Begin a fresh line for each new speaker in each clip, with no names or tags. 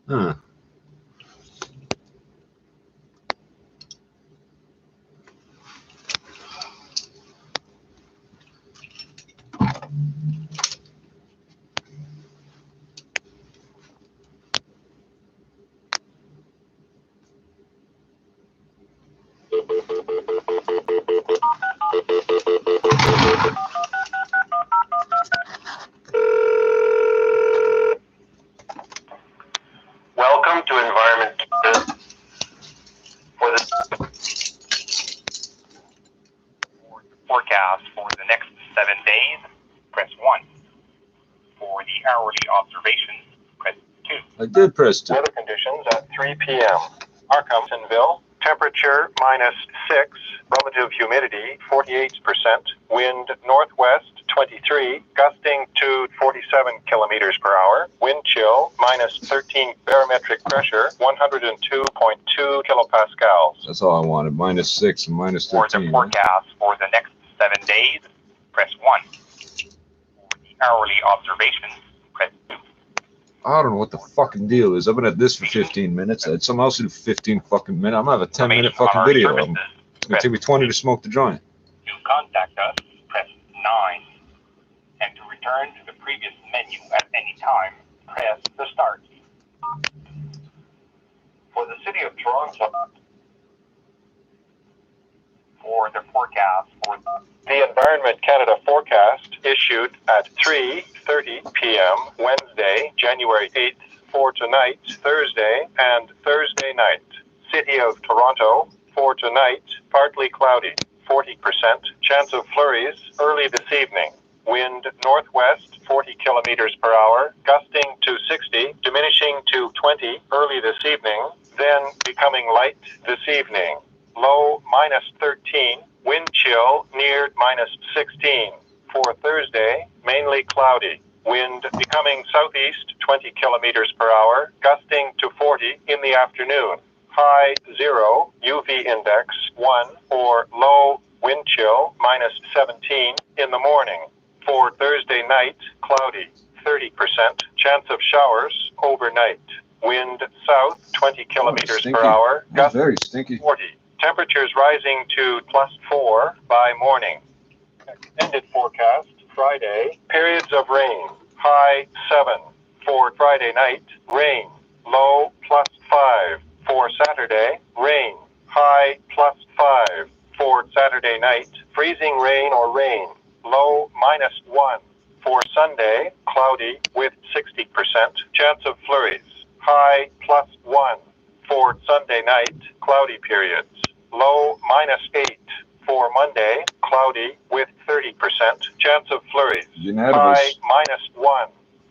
Huh.
Welcome to Environment for the forecast for the next 7 days. Press 1. For the hourly observations, press 2.
I did press 2.
Weather conditions at 3 p.m. Arkansasville, temperature -6, relative humidity 48%, wind northwest 23, gusting to 47 kilometers per hour, wind chill -13, barometric pressure 102.2 kilopascals.
That's all I wanted. -6 and -13.
For the forecast for the next 7 days, press 1. For the hourly observations, press 2.
I don't know what the fucking deal is. I've been at this for 15 minutes. I had someone else do 15 fucking minutes. I'm gonna have a 10-minute fucking video. It's gonna take me 20 to smoke the joint.
To contact us, press 9. And to return to the previous menu at any time, press the star key. For the city of Toronto, for the forecast for the Environment Canada forecast issued at 3:30 p.m. Wednesday, January 8th, for tonight, Thursday, and Thursday night. City of Toronto, for tonight, partly cloudy, 40% chance of flurries early this evening. Wind northwest 40 kilometers per hour, gusting to 60, diminishing to 20 early this evening, then becoming light this evening. Low -13, wind chill near -16. For Thursday, mainly cloudy. Wind becoming southeast 20 kilometers per hour, gusting to 40 in the afternoon. High 0, UV index 1, or low wind chill -17 in the morning. For Thursday night, cloudy, 30% chance of showers overnight. Wind south 20 kilometers per hour, gusting
very stinky.
40. Temperatures rising to +4 by morning. Extended forecast, Friday, periods of rain, high 7. For Friday night, rain, low +5. For Saturday, rain, high +5. For Saturday night, freezing rain or rain, low -1. For Sunday, cloudy with 60% chance of flurries, high +1. For Sunday night, cloudy periods, low -8. For Monday, cloudy with 30% chance of flurries, high -1.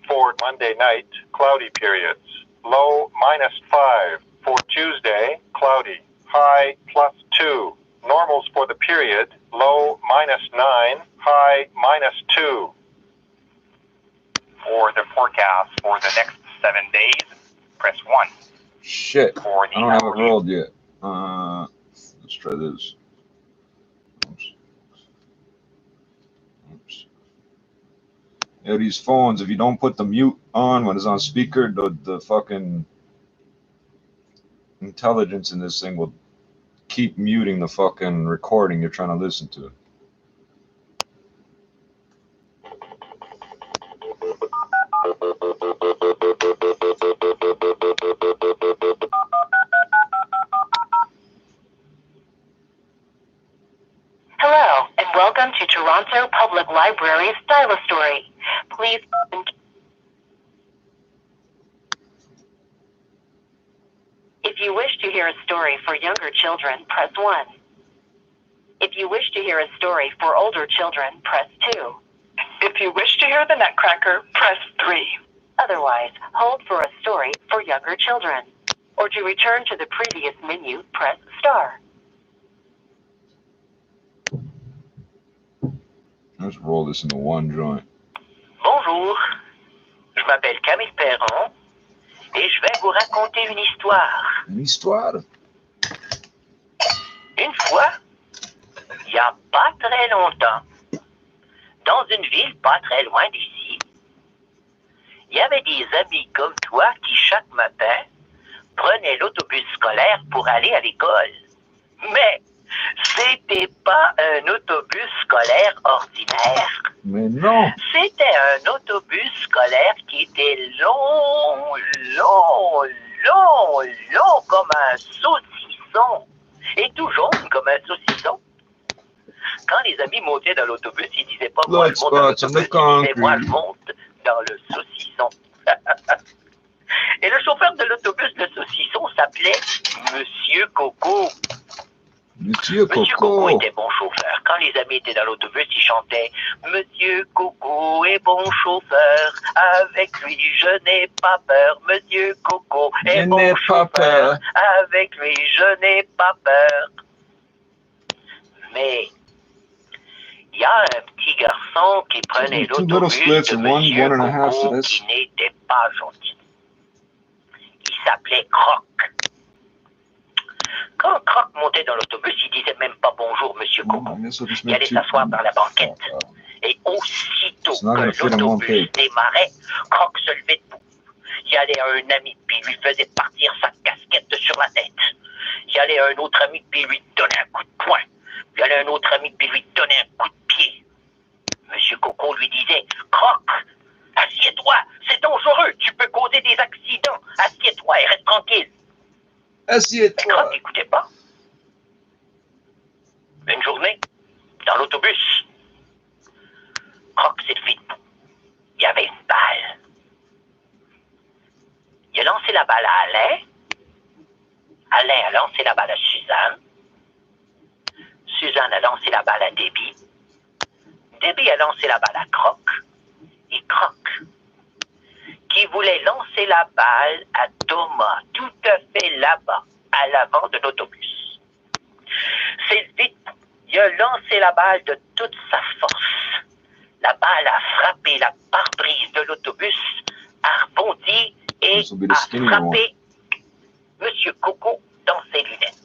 For Monday night, cloudy periods, low -5. For Tuesday, cloudy, high +2. Normals for the period, low -9, high -2. For the forecast for the next 7 days, press 1.
Shit.
For
I don't have it rolled yet. Let's try this. Oops. Yeah, these phones, if you don't put the mute on when it's on speaker, the fucking intelligence in this thing will keep muting the fucking recording you're trying to listen to.
Hello, and welcome to Toronto Public Library's Stylostory. Please. If you wish to hear a story for younger children, press 1. If you wish to hear a story for older children, press 2.
If you wish to hear the Nutcracker, press 3.
Otherwise, hold for a story for younger children. Or to return to the previous menu, press star.
Let's roll this into one joint.
Bonjour, je m'appelle Camille Perron et je vais vous raconter une histoire.
Une histoire?
Une fois, il n'y a pas très longtemps, dans une ville pas très loin d'ici, il y avait des amis comme toi qui, chaque matin, prenaient l'autobus scolaire pour aller à l'école. Mais c'était pas un autobus scolaire ordinaire.
Mais non.
C'était un autobus scolaire qui était long, long, long, long comme un saucisson. Et tout jaune comme un saucisson. Quand les amis montaient dans l'autobus, ils disaient pas « moi je monte dans l'autobus », ils disaient « moi je monte dans le saucisson ». Et le chauffeur de l'autobus, le saucisson, s'appelait Monsieur Coco.
Monsieur Coco.
Monsieur Coco était bon chauffeur. Quand les amis étaient dans l'autobus, ils chantaient « Monsieur Coco est bon chauffeur, avec lui je n'ai pas peur. Monsieur Coco est bon chauffeur, avec lui je n'ai pas peur. » Mais il y a un petit garçon qui prenait l'autobus de Monsieur Coco qui n'était pas gentil. Il s'appelait Croc. Quand Croc montait dans l'autobus, il disait même pas bonjour, Monsieur Coco. Il allait s'asseoir dans la banquette. Et aussitôt que l'autobus démarrait, Croc se levait debout. Il y allait à un ami, puis lui faisait partir sa casquette sur la tête. Il y allait à un autre ami, puis lui donnait un coup de poing. Il y allait à un autre ami, puis lui donnait un coup de pied. Monsieur Coco lui disait « Croc, assieds-toi, c'est dangereux, tu peux causer des accidents. Assieds-toi et reste tranquille. »
Assieds-toi.
Mais Croc n'écoutait pas. Une journée, dans l'autobus, Croc s'est levé debout. Il y avait une balle. Il a lancé la balle à Alain. Alain a lancé la balle à Suzanne. Suzanne a lancé la balle à Debbie. Debbie a lancé la balle à Croc. Et Croc, qui voulait lancer la balle à Thomas, tout à fait là-bas, à l'avant de l'autobus. C'est vite, il a lancé la balle de toute sa force. La balle a frappé la pare-brise de l'autobus, a rebondi et a frappé Monsieur Coco dans ses lunettes.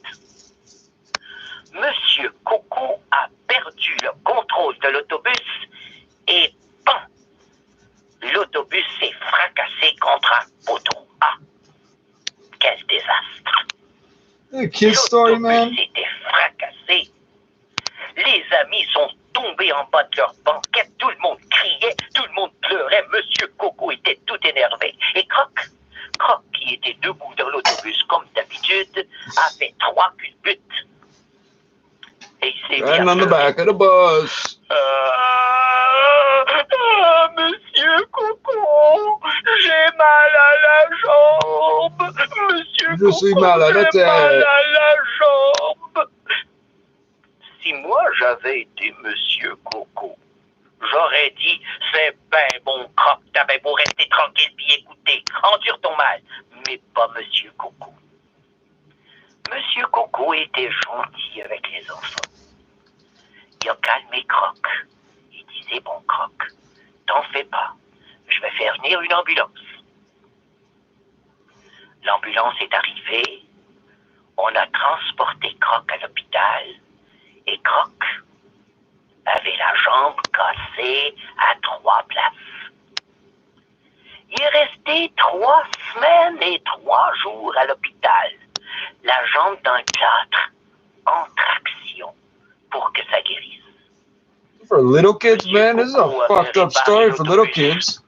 Monsieur Coco a perdu le contrôle de l'autobus et pan! L'autobus s'est fracassé contre un poteau. Ah! Quel désastre!
Kid story, man.
L'autobus s'était fracassé. Les amis sont tombés en bas de leur banquette. Tout le monde criait, tout le monde pleurait. Monsieur Coco était tout énervé. Et Croc, qui était debout dans l'autobus comme d'habitude, a fait 3 culbutes. Et il s'est mis à
on the back of the bus.
Monsieur Coco, j'ai mal à la jambe. Monsieur
Je suis mal à la tête.
mal à la jambe. Si moi j'avais été Monsieur Coco, j'aurais dit c'est ben bon Croc, t'avais beau rester tranquille puis écouter, endure ton mal, mais pas Monsieur Coco. Monsieur Coco était gentil avec les enfants. Il a calmé Croc. Il disait, bon Croc, t'en fais pas, je vais faire venir une ambulance. L'ambulance est arrivée, on a transporté Croc à l'hôpital, et Croc avait la jambe cassée à 3 places. Il est resté 3 semaines et 3 jours à l'hôpital, la jambe dans le plâtre, en traction, pour que ça guérisse.
For little kids, man, this is a fucked up story for little kids.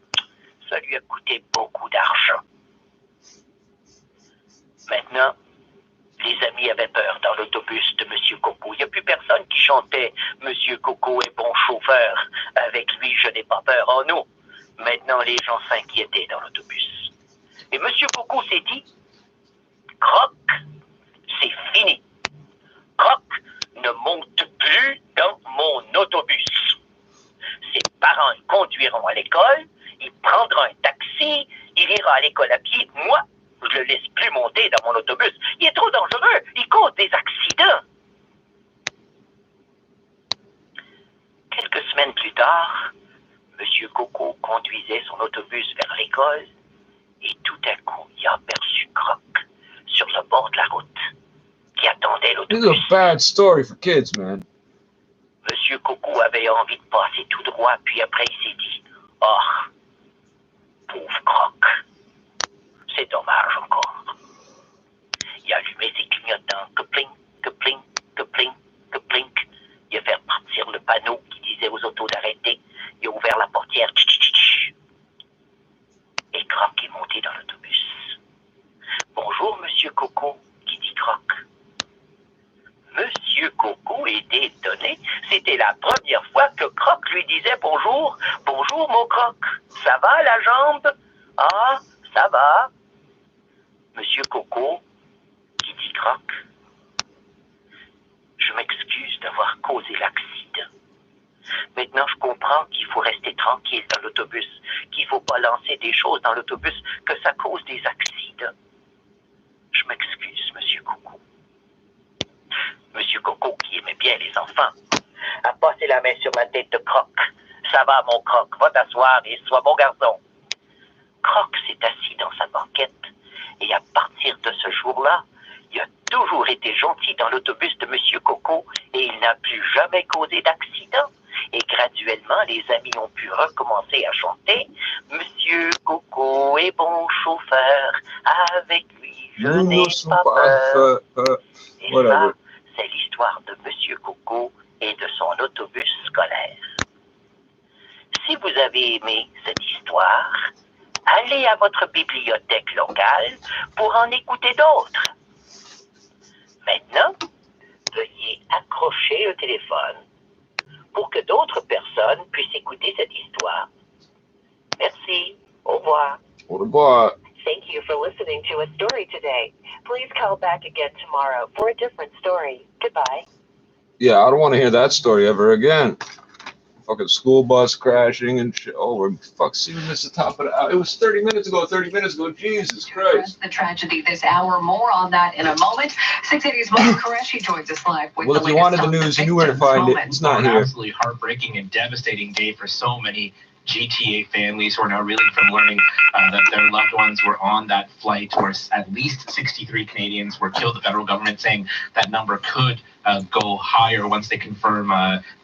Ça lui a coûté beaucoup d'argent. Maintenant, les amis avaient peur dans l'autobus de Monsieur Coco. Il n'y a plus personne qui chantait « Monsieur Coco est bon chauffeur, avec lui je n'ai pas peur en nous ». Maintenant, les gens s'inquiétaient dans l'autobus. Et Monsieur Coco s'est dit « Croc, c'est fini. Croc ne monte plus dans mon autobus. Ses parents le conduiront à l'école, il prendra un taxi, il ira à l'école à pied. Moi, je le laisse plus monter dans mon autobus. Il est trop dangereux, il cause des accidents. » Quelques semaines plus tard, Monsieur Coco conduisait son autobus vers l'école et tout à coup, il a aperçu Croc sur le bord de la route qui attendait
This
l'autobus.
is a bad story for kids, man.
Monsieur Coco avait envie de passer tout droit, puis après il s'est dit « Oh, pauvre Croc. C'est dommage encore. Il a allumé ses clignotants, que pling, que pling, que pling, que pling. Il a fait partir le panneau qui disait aux autos d'arrêter. Il a ouvert la portière. Tch, tch, tch. Et Croc est monté dans l'autobus. Bonjour, Monsieur Coco, qui dit Croc. Monsieur Coco était étonné. C'était la première fois que Croc lui disait bonjour. Bonjour, mon Croc. Ça va, la jambe? Ah, ça va. Monsieur Coco, qui dit Croc. Je m'excuse d'avoir causé l'accident. Maintenant, je comprends qu'il faut rester tranquille dans l'autobus, qu'il ne faut pas lancer des choses dans l'autobus, que ça cause des accidents. Je m'excuse, Monsieur Coco. Monsieur Coco, qui aimait bien les enfants, a passé la main sur la tête de Croc. Ça va, mon Croc, va t'asseoir et sois mon garçon. Croc s'est assis dans sa banquette et à partir de ce jour-là, il a toujours été gentil dans l'autobus de Monsieur Coco et il n'a plus jamais causé d'accident. Et graduellement, les amis ont pu recommencer à chanter « Monsieur Coco est bon chauffeur, avec lui je n'ai pas peur ». Et ça, c'est l'histoire de Monsieur Coco et de son autobus scolaire. Si vous avez aimé cette histoire, allez à votre bibliothèque locale pour en écouter d'autres. Maintenant, veuillez accrocher le téléphone pour que d'autres personnes puissent écouter cette histoire. Merci. Au revoir.
Au revoir.
Thank you for listening to a story today. Please call back again tomorrow for a different story. Goodbye.
Yeah, I don't want to hear that story ever again. Fucking school bus crashing and shit. Oh, we're seeing this at the top of the hour. It was 30 minutes ago. 30 minutes ago. Jesus Christ.
The tragedy this hour. More on that in a moment. 680's Mohammed Qureshi joins us live with
well,
the
if you wanted the news, you knew where to find it. It's not here.
Absolutely heartbreaking and devastating day for so many GTA families who are now reeling from learning that their loved ones were on that flight where at least 63 Canadians were killed. The federal government saying that number could go higher once they confirm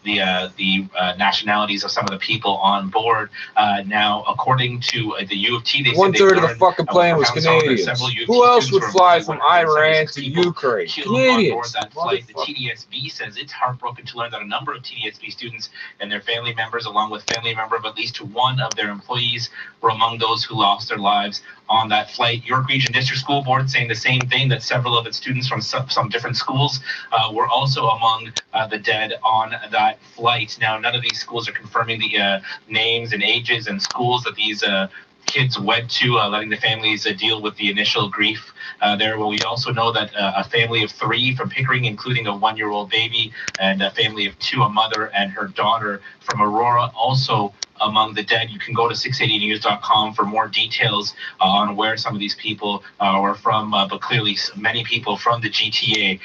the nationalities of some of the people on board. Now, according to the U of T, they
said 1/3 of the fucking plane was Canadians. Who else would fly from Iran to Ukraine? Canadians.
On board that flight. The TDSB says it's heartbroken to learn that a number of TDSB students and their family members, along with family member of at least one of their employees, were among those who lost their lives on that flight. York Region District School Board saying the same thing, that several of its students from some different schools were also among the dead on that flight. Now, none of these schools are confirming the names and ages and schools that these kids went to, letting the families deal with the initial grief there. Well, we also know that a family of 3 from Pickering, including a 1-year-old baby, and a family of 2, a mother and her daughter from Aurora, also among the dead. You can go to 680news.com for more details on where some of these people were from, but clearly many people from the GTA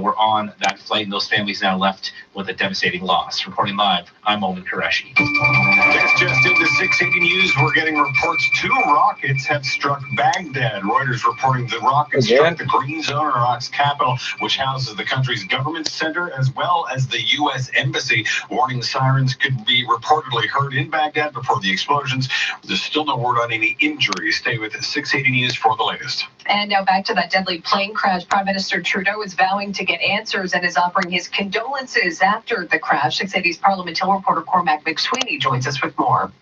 were on that flight, and those families now left with a devastating loss. Reporting live, I'm Mohammed Qureshi.
That's just into 680 News. We're getting reports 2 rockets have struck Baghdad. Reuters reporting the rockets struck the Green Zone, Iraq's capital, which houses the country's government center, as well as the U.S. Embassy. Warning sirens could be reportedly heard in Baghdad before the explosions. There's still no word on any injuries. Stay with 680 News for the latest.
And now back to that deadly plane crash. Prime Minister Trudeau is vowing to get answers and is offering his condolences after the crash. 680's Parliament Hill reporter Cormac McSweeney joins us with more.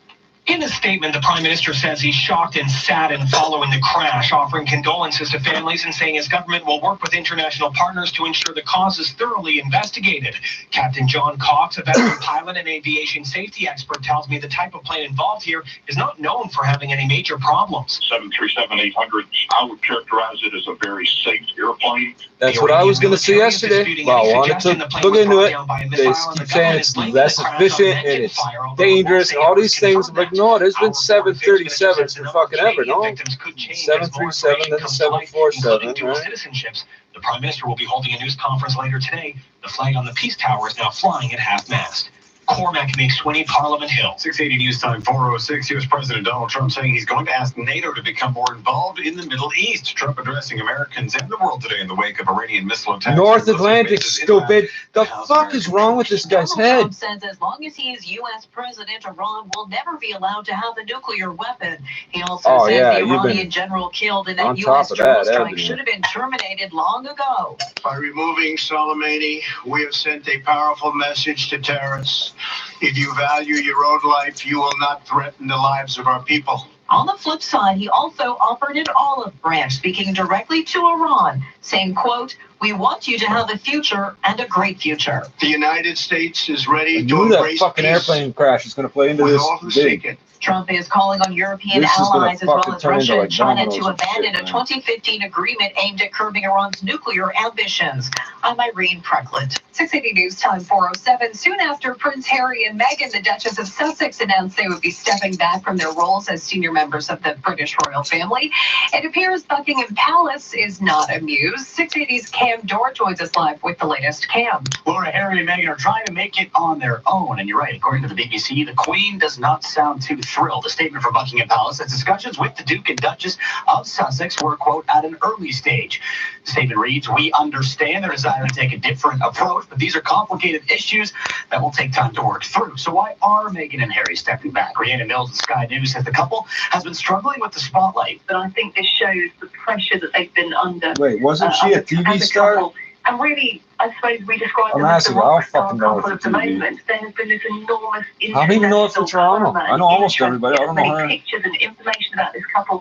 In a statement, the Prime Minister says he's shocked and saddened following the crash, offering condolences to families and saying his government will work with international partners to ensure the cause is thoroughly investigated. Captain John Cox, a veteran pilot and aviation safety expert, tells me the type of plane involved here is not known for having any major problems.
737-800, I would characterize it as a very safe airplane.
That's what I was going to say yesterday. Well, I wanted to look into it. They keep saying it's less efficient and it's dangerous and all these things. I'm like, no, there's been 737s for fucking ever, no? 737, then the 747, right?
Citizenships. The Prime Minister will be holding a news conference later today. The flag on the Peace Tower is now flying at half-mast. Cormac McSweeney, Parliament Hill. 680 News Time 406. U.S. President Donald Trump saying he's going to ask NATO to become more involved in the Middle East. Trump addressing Americans and the world today in the wake of Iranian missile attacks.
North Atlantic, stupid. The fuck is wrong with this guy's head?
Trump says as long as he is U.S. president, Iran will never be allowed to have a nuclear weapon. He also says the Iranian general killed in that U.S. drone strike should have been terminated long ago.
By removing Soleimani, we have sent a powerful message to terrorists. If you value your own life, you will not threaten the lives of our people.
On the flip side, he also offered an olive branch, speaking directly to Iran, saying, quote, "We want you to have a future and a great future."
The United States is ready
to embrace that fucking airplane crash is going to play into this big.
Trump is calling on European allies as well as Russia and China to abandon a 2015 agreement aimed at curbing Iran's nuclear ambitions. I'm Irene Precklett. 680 News Time 407. Soon after Prince Harry and Meghan, the Duchess of Sussex announced they would be stepping back from their roles as senior members of the British royal family. It appears Buckingham Palace is not amused. 680's Cam Dorr joins us live with the latest. Cam.
Laura, Harry and Meghan are trying to make it on their own. And you're right, according to the BBC, the Queen does not sound too thrilled. A statement from Buckingham Palace says discussions with the Duke and Duchess of Sussex were, quote, at an early stage. The statement reads, "We understand their desire to take a different approach, but these are complicated issues that will take time to work through." So why are Meghan and Harry stepping back? Rhiannon Mills of Sky News says the couple has been struggling with the spotlight.
But I think this shows the pressure that they've been under.
Wait, wasn't she a TV star?
And really, I suppose we describe them as the rock star couple at the moment. There has been this enormous
I don't even know it's in Toronto. I know almost everybody. I don't know her.
Pictures and information about this couple.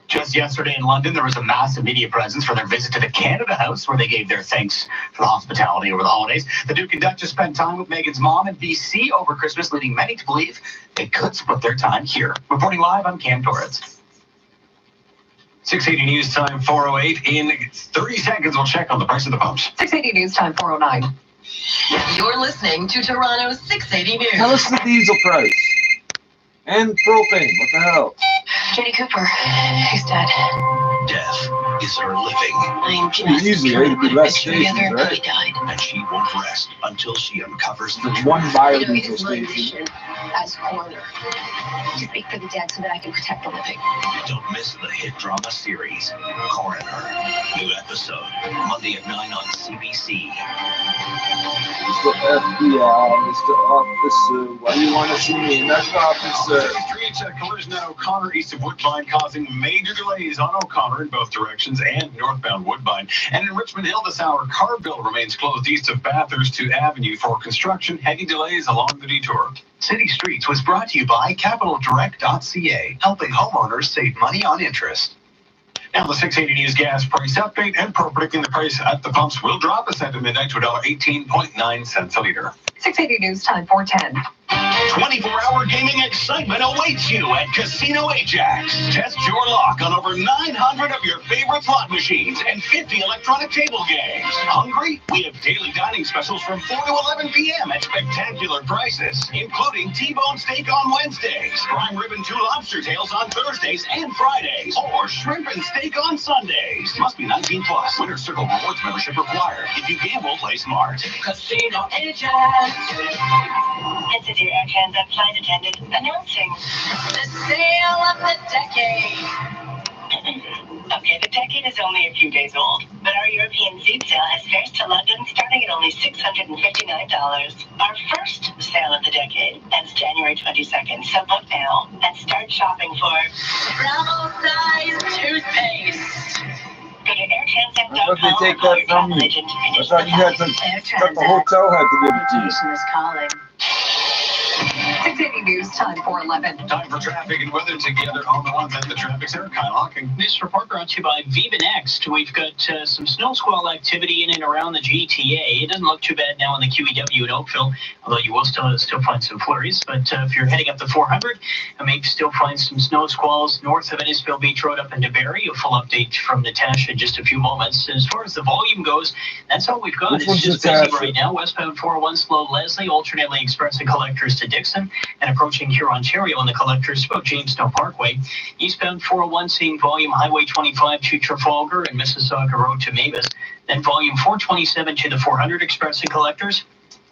Just yesterday in London, there was a massive media presence for their visit to the Canada House, where they gave their thanks for the hospitality over the holidays. The Duke and Duchess spent time with Meghan's mom in BC over Christmas, leading many to believe they could split their time here. Reporting live, I'm Cam Torres.
680 News Time 408. In 30 seconds, we'll check on the price of the pumps.
680 News Time 409.
You're listening to Toronto's 680 News.
Tell us the diesel price. And propane. What the hell?
Jenny Cooper. He's dead.
Death is her living.
I'm just
easily
trying to put
less
it together,
stations,
but
right?
he died.
And she won't rest until she uncovers the
There's one
truth.
biodiesel
It's my
station.
mission as coroner to speak for the dead so that I can protect the living.
Don't miss the hit drama series, Coroner. New episode, Monday at 9 on CBC.
Mr. FBI, Mr. Officer, why do you want to see me? Mr. Officer.
Streets at collision at O'Connor east of Woodbine, causing major delays on O'Connor in both directions and northbound Woodbine. And in Richmond Hill this hour, Carville remains closed east of Bathurst to Avenue for construction. Heavy delays along the detour.
City Streets was brought to you by CapitalDirect.ca, helping homeowners save money on interest.
Now the 680 News gas price update, and Pro predicting the price at the pumps will drop a cent at midnight to $1.18.9 a liter.
680 News Time 410.
24-hour gaming excitement awaits you at Casino Ajax. Test your luck on over 900 of your favorite slot machines and 50 electronic table games. Hungry? We have daily dining specials from 4 to 11 p.m. at spectacular prices, including T-bone steak on Wednesdays, prime rib and 2 lobster tails on Thursdays and Fridays, or shrimp and steak on Sundays. Must be 19 plus. Winner's Circle Rewards membership required. If you gamble, play smart.
Casino Ajax.
This is your Air Transat flight attendant announcing
The sale of the decade.
Okay, the decade is only a few days old, but our European seat sale has fares to London starting at only $659. Our first sale of the decade ends January 22nd, so book now and start shopping for
Travel size toothpaste.
Go to airtransat.com.
I thought they take that from you. I thought you had to, that the hotel had to give it to you.
Is calling. 680 News Time 411.
Time for traffic and weather together on the ones at the traffic center. Kyle Hawking.
This report brought to you by Viva Next. We've got some snow squall activity in and around the GTA. It doesn't look too bad now in the QEW in Oakville, although you will still find some flurries. But if you're heading up the 400, maybe still find some snow squalls north of Innisfil Beach Road up into Barrie. A full update from Natasha in just a few moments. As far as the volume goes, that's all we've got.
Which
It's just busy
Natasha?
right now. Westbound 401 slow Leslie, alternately expressing collectors to Dixon, and approaching here Ontario on the collectors about Jamestown Parkway. Eastbound 401 seeing volume Highway 25 to Trafalgar and Mississauga Road to Mavis. Then volume 427 to the 400 expressing collectors.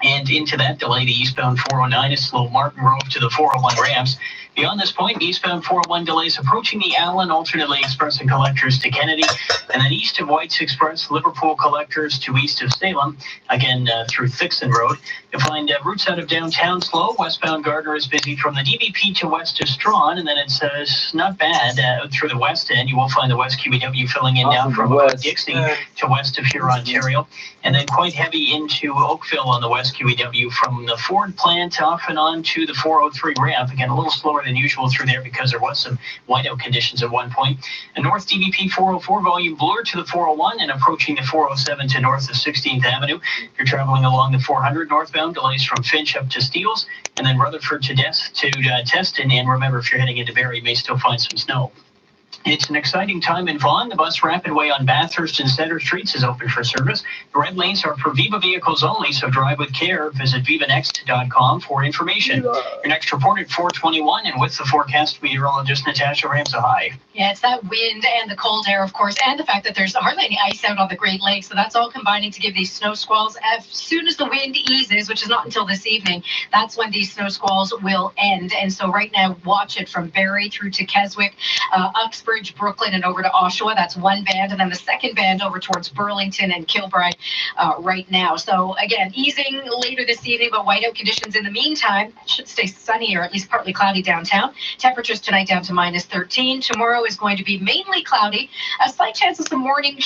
And into that delay, the eastbound 409 is slow Martin Grove to the 401 ramps. Beyond this point, eastbound 401 delays approaching the Allen, alternately express and collectors to Kennedy, and then east of White's Express, Liverpool collectors to east of Salem, again through Thixon Road. You'll find routes out of downtown slow. Westbound Gardner is busy from the DBP to west of Strawn, and then it's not bad through the west end. You will find the West QEW filling in now from Dixie to west of Huron, Ontario, and then quite heavy into Oakville on the West QEW from the Ford plant off and on to the 403 ramp. Again, a little slower than usual through there because there was some whiteout conditions at one point. And north DBP 404 volume bluer to the 401 and approaching the 407 to north of 16th Avenue. If you're traveling along the 400 northbound, delays from Finch up to Steeles, and then Rutherford to Teston. And remember, if you're heading into Barrie, you may still find some snow. It's an exciting time in Vaughan. The bus rapid way on Bathurst and Center Streets is open for service. The red lanes are for Viva vehicles only, so drive with care. Visit vivanext.com for information. Your next report at 4:21, and with the forecast, meteorologist Natasha Ramsahai.
Yeah, it's that wind and the cold air, of course, and the fact that there's hardly any ice out on the Great Lakes, so that's all combining to give these snow squalls. As soon as the wind eases, which is not until this evening, that's when these snow squalls will end. And so right now, watch it from Barrie through to Keswick, Uxbridge, Brooklyn, and over to Oshawa. That's one band, and then the second band over towards Burlington and Kilbride right now. So again, easing later this evening, but whiteout conditions in the meantime. Should stay sunny or at least partly cloudy downtown. Temperatures tonight down to -13. Tomorrow is going to be mainly cloudy. A slight chance of some morning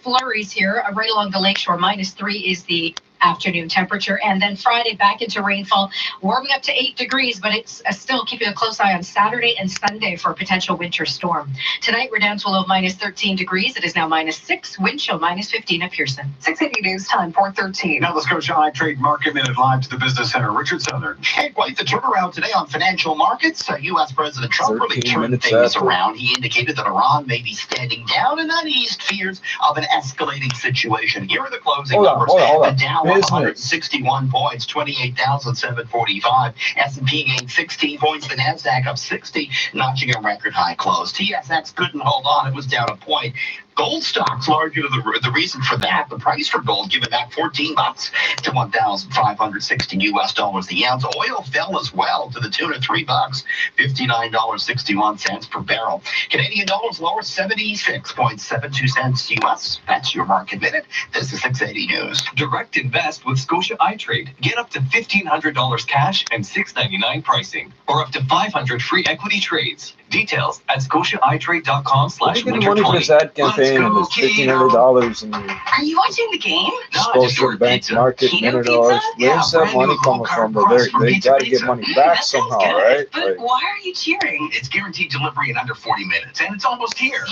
flurries here right along the lakeshore. -3 is the afternoon temperature, and then Friday back into rainfall, warming up to 8 degrees, but it's still keeping a close eye on Saturday and Sunday for a potential winter storm. Tonight we're down to a low of -13 degrees. It is now -6, wind chill -15 at Pearson. 680 news time 4:13.
Now the Scotia iTrade Market Minute live to the Business Center. Richard Southern.
And quite the turnaround today on financial markets. U.S. President Trump really turned things around. He indicated that Iran may be standing down and that eased fears of an escalating situation. Here are the closing numbers. The Dow 161 points, 28,745. S&P gained 16 points. The NASDAQ up 60, notching a record high close. TSX couldn't hold on. It was down a point. Gold stocks largely the reason for that. The price for gold giving back $14 to $1,560 US the ounce. Oil fell as well to the tune of $3, $59.61 per barrel. Canadian dollars lower 76.72 cents US. That's your market minute. This is 680 News.
Direct invest with Scotia iTrade. Get up to $1,500 cash and $6.99 pricing, or up to 500 free equity trades. Details at scotiaitrade.com/winter20.
And it's $1,500 and
Are you watching the game?
Scotia Bank Market Minute dollars. Where's that money coming from? They got to get money back somehow, right?
But why are you cheering?
It's guaranteed delivery in under 40 minutes, and it's almost here.
I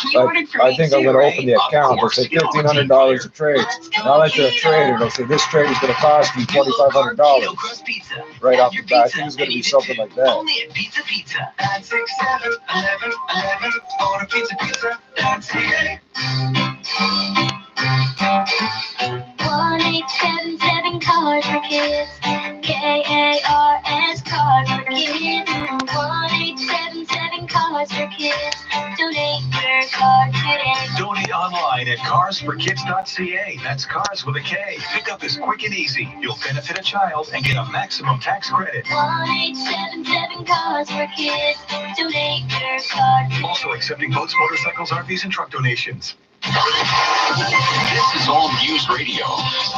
think I'm going to open the account. It'll say $1,500 a trade. Now that you're a trader, it'll say this trade is going to cost you $2,500 right off the bat. I think it's going to be something like that.
Only at Pizza Pizza. 967-1111. Order Pizza Pizza.ca.
1877 Cars for Kids. KARS Cars for Kids. 1877 Cars for Kids. Donate your car today.
Donate online at carsforkids.ca. That's cars with a K. Pickup is quick and easy. You'll benefit a child and get a maximum tax credit.
1877 Cars for Kids. Donate your car today.
Also accepting boats, motorcycles, RVs, and truck donations.
This is All News Radio,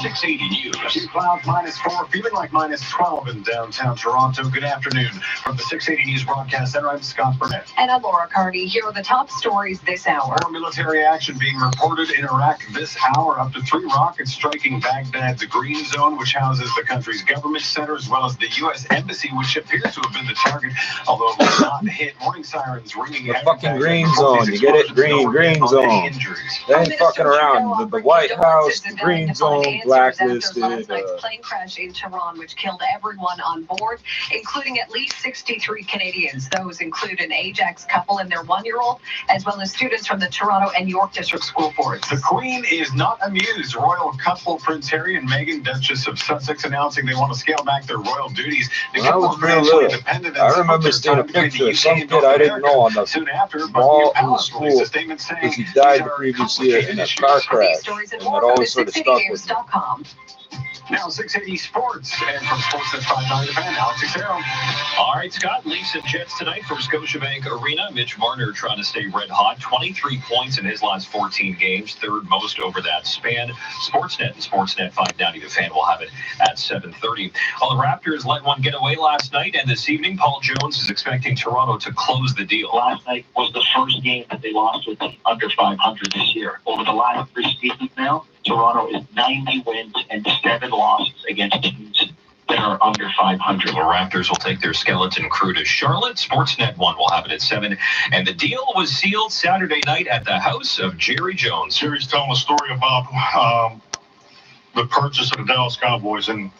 680 News.
Clouds -4, feeling like -12 in downtown Toronto. Good afternoon. From the 680 News Broadcast Center, I'm Scott Burnett.
And I'm Laura Carney. Here are the top stories this hour.
More military action being reported in Iraq this hour. Up to 3 rockets striking Baghdad's Green Zone, which houses the country's government center, as well as the U.S. Embassy, which appears to have been the target, although it was not hit. Warning sirens ringing.
The fucking Green Zone. You get it? Green Zone. They ain't fucking around. The White House, the Green Zone, blacklisted.
Last night's plane crash in Tehran, which killed everyone on board, including at least 63 Canadians. Those include an Ajax couple and their 1-year-old, as well as students from the Toronto and York District School Boards.
The Queen is not amused. Royal couple Prince Harry and Meghan, Duchess of Sussex, announcing they want to scale back their royal duties.
When I was real little, I remember seeing a picture of some kid I didn't know on the
soon after,
wall in the school because he died the previous see it in a car crash, and it always sort of stuck with me.
Now 680 Sports, and from Sports at 5 fan, Alex Xero.
All right, Scott, Leafs and Jets tonight from Scotiabank Arena. Mitch Marner trying to stay red hot. 23 points in his last 14 games, third most over that span. Sportsnet and Sportsnet 590 The Fan will have it at 7:30. Well, the Raptors let one get away last night, and this evening, Paul Jones is expecting Toronto to close the deal.
Last night was the first game that they lost with under 500 this year. Over the last 3 seasons now, Toronto is 90 wins and 7 losses against teams that are under 500.
The Raptors will take their skeleton crew to Charlotte. Sportsnet 1 will have it at 7. And the deal was sealed Saturday night at the house of Jerry Jones.
Jerry's telling a story about the purchase of the Dallas Cowboys. And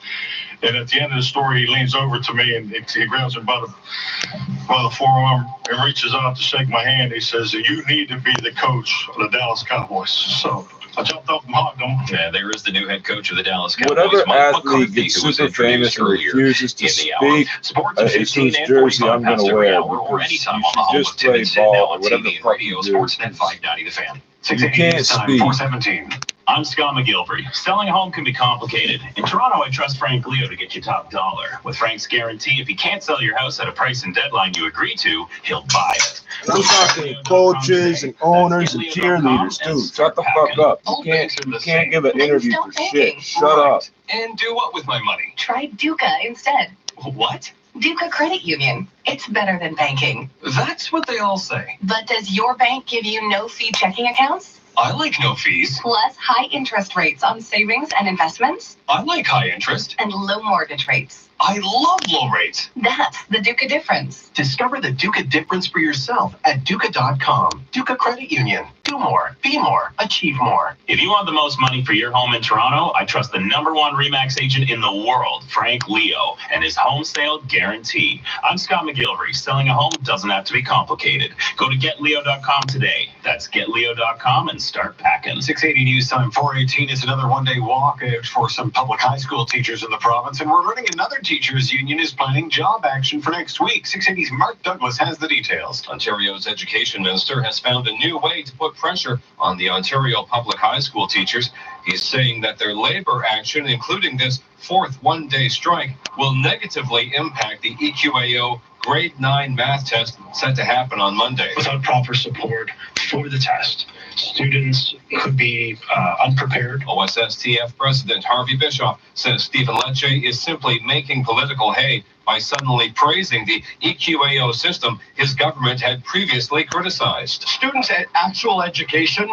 at the end of the story, he leans over to me and he grabs him by the forearm and reaches out to shake my hand. He says, "You need to be the coach of the Dallas Cowboys." So I jumped up and hugged him.
Yeah, there is the new head coach of the Dallas Cowboys.
Whatever
Mike
athlete
McCarthy,
gets
who was
super famous and
introduced
refuses to
in the
speak,
Sports
whose jersey I'm going to wear,
or
because
anytime
you
on the
should just play ball or whatever the fuck you do.
Sportsnet 590 The Fan.
You can't speak.
417.
I'm Scott McGilvery. Selling a home can be complicated. In Toronto, I trust Frank Leo to get you top dollar. With Frank's guarantee, if he can't sell your house at a price and deadline you agree to, he'll buy it.
I'm talking coaches and owners and cheerleaders too. Shut the fuck up. You can't give an interview for shit. Shut up.
And do what with my money?
Try Duca instead.
What?
Duca Credit Union. It's better than banking.
That's what they all say.
But does your bank give you no-fee checking accounts?
I like no fees.
Plus high interest rates on savings and investments?
I like high interest.
And low mortgage rates.
I love low rates.
That's the Duca difference.
Discover the Duca difference for yourself at Duca.com. Duca Credit Union. Do more, be more, achieve more.
If you want the most money for your home in Toronto, I trust the #1 RE/MAX agent in the world, Frank Leo, and his home sale guarantee. I'm Scott McGilvery. Selling a home doesn't have to be complicated. Go to GetLeo.com today. That's GetLeo.com and start packing.
680 News Time 418 is another one-day walkout for some public high school teachers in the province, and we're learning another teachers union is planning job action for next week. 680's Mark Douglas has the details.
Ontario's education minister has found a new way to put pressure on the Ontario public high school teachers. He's saying that their labor action, including this 4th one-day strike, will negatively impact the EQAO grade 9 math test set to happen on Monday.
Without proper support for the test, students could be unprepared.
OSSTF President Harvey Bischoff says Stephen Lecce is simply making political hay by suddenly praising the EQAO system his government had previously criticized.
Students at actual education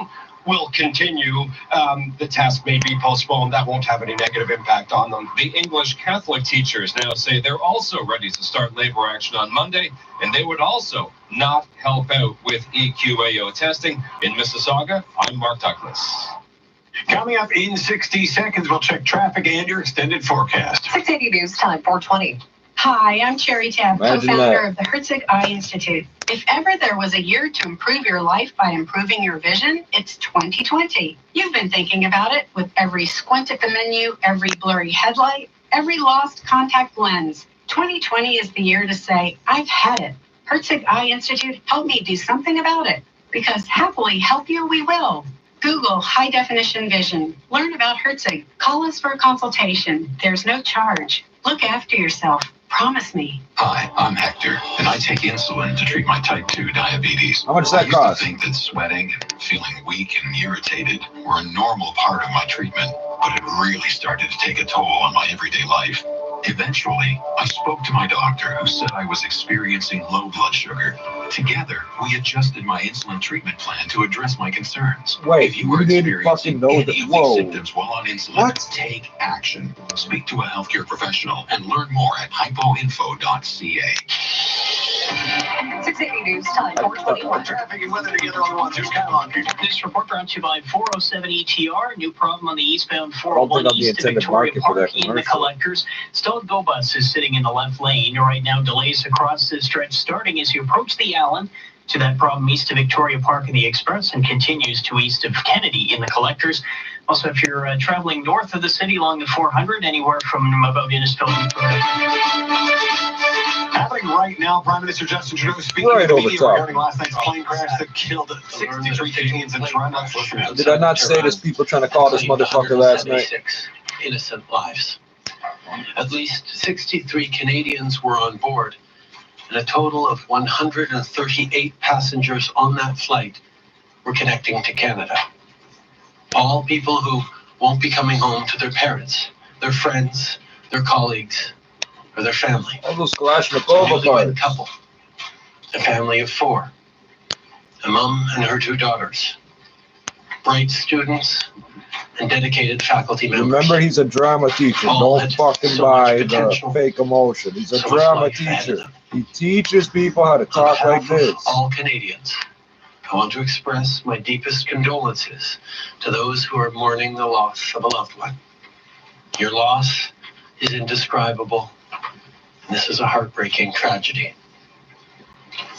will continue. The test may be postponed. That won't have any negative impact on them.
The English Catholic teachers now say they're also ready to start labor action on Monday, and they would also not help out with EQAO testing. In Mississauga, I'm Mark Douglas.
Coming up in 60 seconds, we'll check traffic and your extended forecast.
680 News Time 420.
Hi, I'm Cherry Tabb,
Imagine
co-founder
that.
of the Herzig Eye Institute. If ever there was a year to improve your life by improving your vision, it's 2020. You've been thinking about it with every squint at the menu, every blurry headlight, every lost contact lens. 2020 is the year to say, I've had it. Herzig Eye Institute, help me do something about it. Because happily help you we will. Google high definition vision. Learn about Herzig. Call us for a consultation. There's no charge. Look after yourself. Promise me.
Hi, I'm Hector, and I take insulin to treat my type 2 diabetes.
How much does that cost?
I used to think that sweating and feeling weak and irritated were a normal part of my treatment, but it really started to take a toll on my everyday life. Eventually, I spoke to my doctor, who said I was experiencing low blood sugar. Together, we adjusted my insulin treatment plan to address my concerns.
Wait,
if you were
didn't
experiencing
fucking know
any
that?
of these
Whoa.
symptoms while on insulin,
What?
take action. Speak to a healthcare professional and learn more at hypoinfo.ca.
680 News Time 421.
Traffic and weather together on the ones who's catalog.
This report brought to you by 407 ETR. New problem on the eastbound
don't
401
think I'm the
east to
intended
Victoria
market for that
Park in the
commercial.
collectors. Stalled Go Bus is sitting in the left lane. Right now, delays across this stretch starting as you approach the Allen to that problem east of Victoria Park in the Express and continues to east of Kennedy in the Collectors. Also, if you're traveling north of the city along the 400, anywhere from about Innisfil.
Happening right now, Prime Minister Justin Trudeau speaking
Right
to
over
media
top.
regarding last night's plane crash that killed 63 Canadians in Toronto.
Did I not say there's people trying to call this motherfucker last night?
Innocent lives. At least 63 Canadians were on board, and a total of 138 passengers on that flight were connecting to Canada. All people who won't be coming home to their parents, their friends, their colleagues, or their family. A newlywed couple, a family of 4, a mom and her 2 daughters, bright students, and dedicated faculty members.
Remember, he's a drama teacher. Don't fucking buy the fake emotion. He's a drama teacher. He teaches people how to talk like this.
All Canadians, I want to express my deepest condolences to those who are mourning the loss of a loved one. Your loss is indescribable, and this is a heartbreaking tragedy.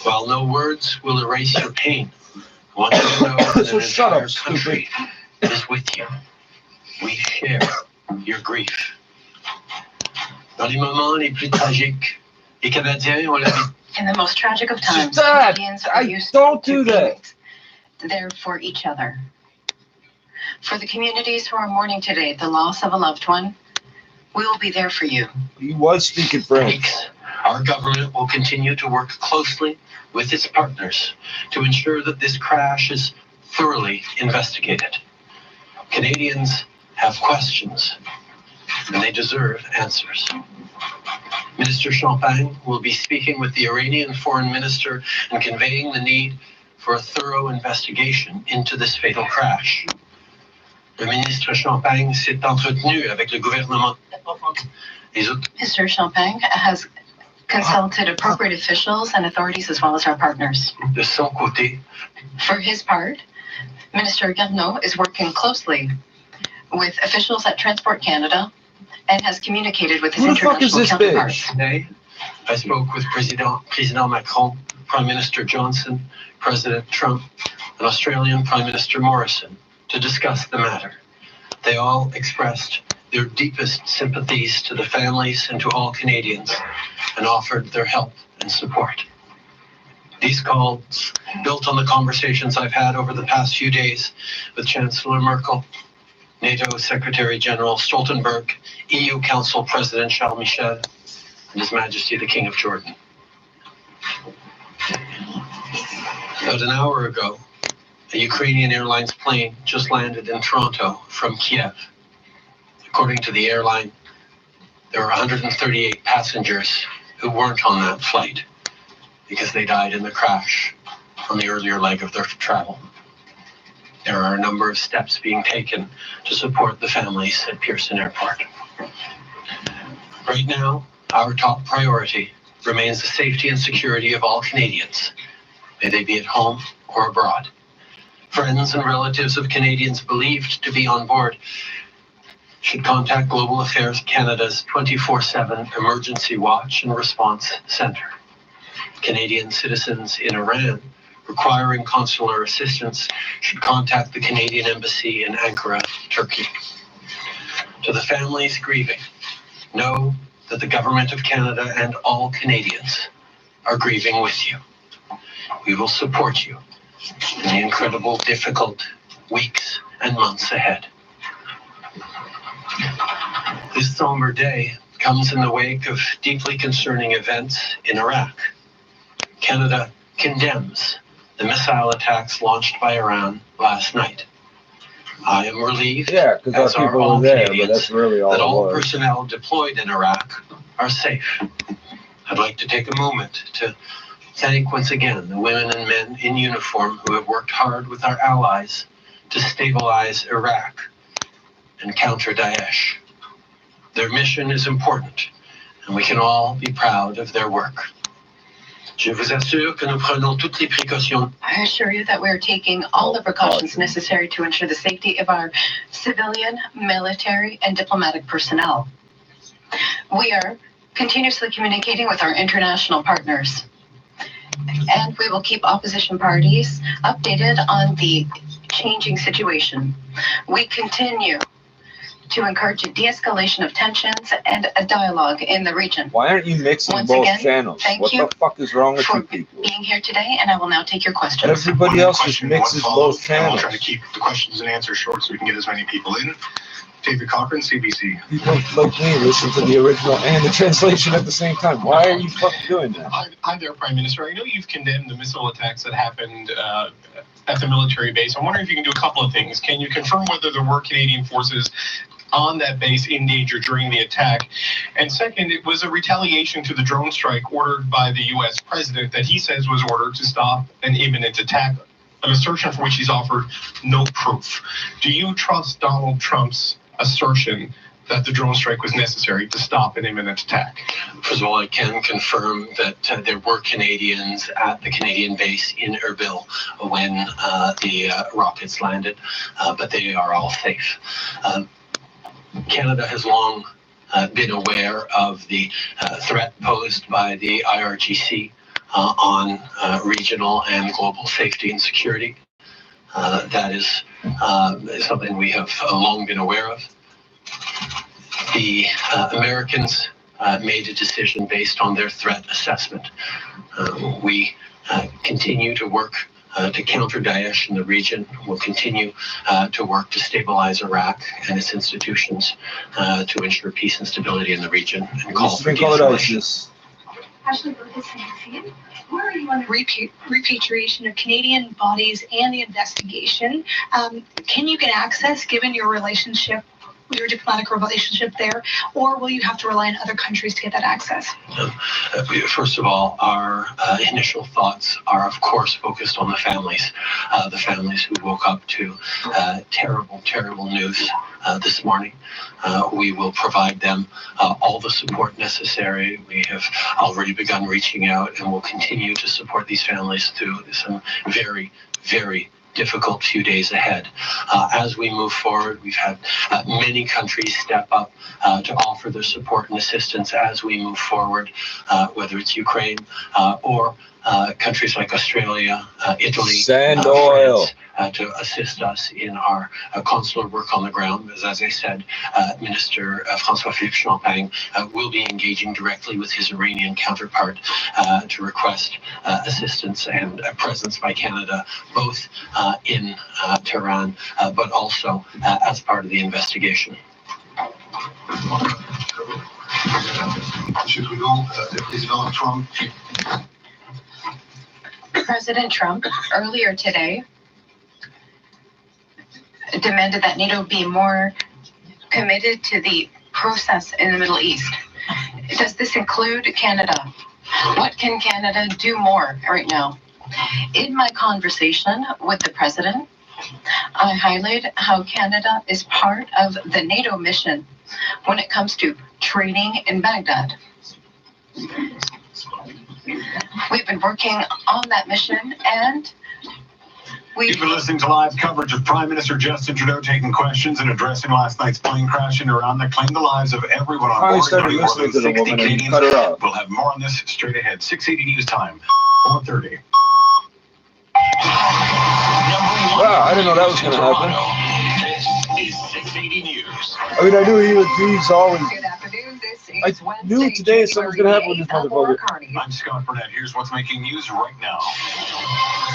While no words will erase your pain, I want you to know that an entire country is with you. We share your grief. Dans les moments les plus tragiques, les Canadiens ont l'habitude.
In the most tragic of times,
Dad,
Canadians are used to being there for each other. For the communities who are mourning today the loss of a loved one, we will be there for you.
He was speaking French.
Our government will continue to work closely with its partners to ensure that this crash is thoroughly investigated. Canadians have questions, and they deserve answers. Minister Champagne will be speaking with the Iranian foreign minister and conveying the need for a thorough investigation into this fatal crash. Le ministre Champagne s'est entretenu avec le gouvernement.
Mr. Champagne has consulted appropriate officials and authorities as well as our partners.
De son côté,
For his part, Minister Garneau is working closely with officials at Transport Canada and has communicated with his international counterparts.
Today, I spoke with President Macron, Prime Minister Johnson, President Trump, and Australian Prime Minister Morrison to discuss the matter. They all expressed their deepest sympathies to the families and to all Canadians and offered their help and support. These calls built on the conversations I've had over the past few days with Chancellor Merkel, NATO Secretary General Stoltenberg, EU Council President Charles Michel, and His Majesty the King of Jordan. About an hour ago, a Ukrainian Airlines plane just landed in Toronto from Kiev. According to the airline, there were 138 passengers who weren't on that flight because they died in the crash on the earlier leg of their travel. There are a number of steps being taken to support the families at Pearson Airport. Right now, our top priority remains the safety and security of all Canadians, may they be at home or abroad. Friends and relatives of Canadians believed to be on board should contact Global Affairs Canada's 24/7 Emergency Watch and Response Centre. Canadian citizens in Iran requiring consular assistance should contact the Canadian Embassy in Ankara, Turkey. To the families grieving, know that the Government of Canada and all Canadians are grieving with you. We will support you in the incredible, difficult weeks and months ahead. This somber day comes in the wake of deeply concerning events in Iraq. Canada condemns the missile attacks launched by Iran last night. I am relieved, as are all Canadians, that all personnel deployed in Iraq are safe. I'd like to take a moment to thank once again the women and men in uniform who have worked hard with our allies to stabilize Iraq and counter Daesh. Their mission is important, and we can all be proud of their work. Je vous assure que nous prenons toutes les précautions.
I assure you that we are taking all the precautions necessary to ensure the safety of our civilian, military, and diplomatic personnel. We are continuously communicating with our international partners and We will keep opposition parties updated on the changing situation. We continue to encourage a de-escalation of tensions and a dialogue in the region.
Why aren't you mixing
Once
both
again,
channels?
thank
What
you
the fuck is wrong with
for
you people?
being here today, and I will now take your questions.
Everybody else just mixes both
And
channels.
we'll try to keep the questions and answers short so we can get as many people in. David Cochran, CBC.
People like me listen to the original and the translation at the same time. Why are you fucking doing that?
Hi there, Prime Minister. I know you've condemned the missile attacks that happened at the military base. I'm wondering if you can do a couple of things. Can you confirm whether there were Canadian forces on that base in danger during the attack? And second, it was a retaliation to the drone strike ordered by the U.S. president that he says was ordered to stop an imminent attack, an assertion for which he's offered no proof. Do you trust Donald Trump's assertion that the drone strike was necessary to stop an imminent attack?
First of all, I can confirm that there were Canadians at the Canadian base in Erbil when the rockets landed, but they are all safe. Canada has long been aware of the threat posed by the IRGC on regional and global safety and security. That is something we have long been aware of. The Americans made a decision based on their threat assessment. We continue to work to counter Daesh in the region. We'll continue to work to stabilize Iraq and its institutions to ensure peace and stability in the region and call for de-escalation.
Ashley Burgess, CBC. Where are you on the repatriation of Canadian bodies and the investigation? Can you get access given your relationship, your diplomatic relationship there, or will you have to rely on other countries to get that access?
First of all, our initial thoughts are, of course, focused on the families who woke up to terrible, terrible news this morning. We will provide them all the support necessary. We have already begun reaching out and will continue to support these families through some very, very difficult few days ahead. As we move forward, we've had many countries step up to offer their support and assistance as we move forward, whether it's Ukraine or countries like Australia, Italy, France, to assist us in our consular work on the ground. As I said, Minister François-Philippe Champagne will be engaging directly with his Iranian counterpart to request assistance and a presence by Canada, both in Tehran, but also as part of the investigation.
President Trump earlier today demanded that NATO be more committed to the process in the Middle East. Does this include Canada? What can Canada do more right now? In my conversation with the president, I highlighted how Canada is part of the NATO mission when it comes to training in Baghdad. We've been working on that mission, and
You've been listening to live coverage of Prime Minister Justin Trudeau taking questions and addressing last night's plane crash in Iran that claimed the lives of everyone on board, including more than 60 Canadians. We'll have more on this straight ahead. 680 News Time, 4:30.
Wow, I didn't know that was going to happen.
This is 680 News.
I mean, I knew he's always... I knew today something was going to happen with this motherfucker.
I'm Scott Burnett. Here's what's making news right now.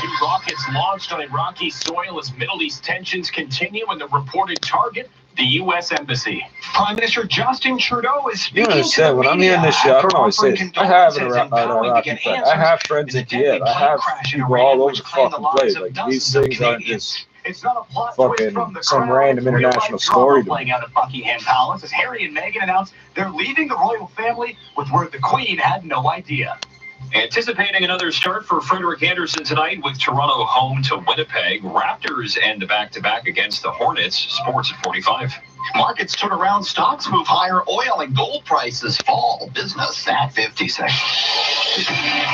2 rockets launched on Iraqi soil as Middle East tensions continue, and the reported target, the U.S. Embassy. Prime Minister Justin Trudeau is speaking to the
when I'm hearing this shit, I don't know what to say. I have an Iraqi friend. I have friends in Kiev. I have people all over the fucking place. Like, these things aren't just fucking some random international story.
Playing out at Buckingham Palace as Harry and Meghan announced they're leaving the royal family with word the Queen had no idea.
Anticipating another start for Frederick Anderson tonight with Toronto home to Winnipeg. Raptors end the back-to-back against the Hornets. Sports at 45.
Markets turn around, stocks move higher, oil and gold prices fall. Business at 56.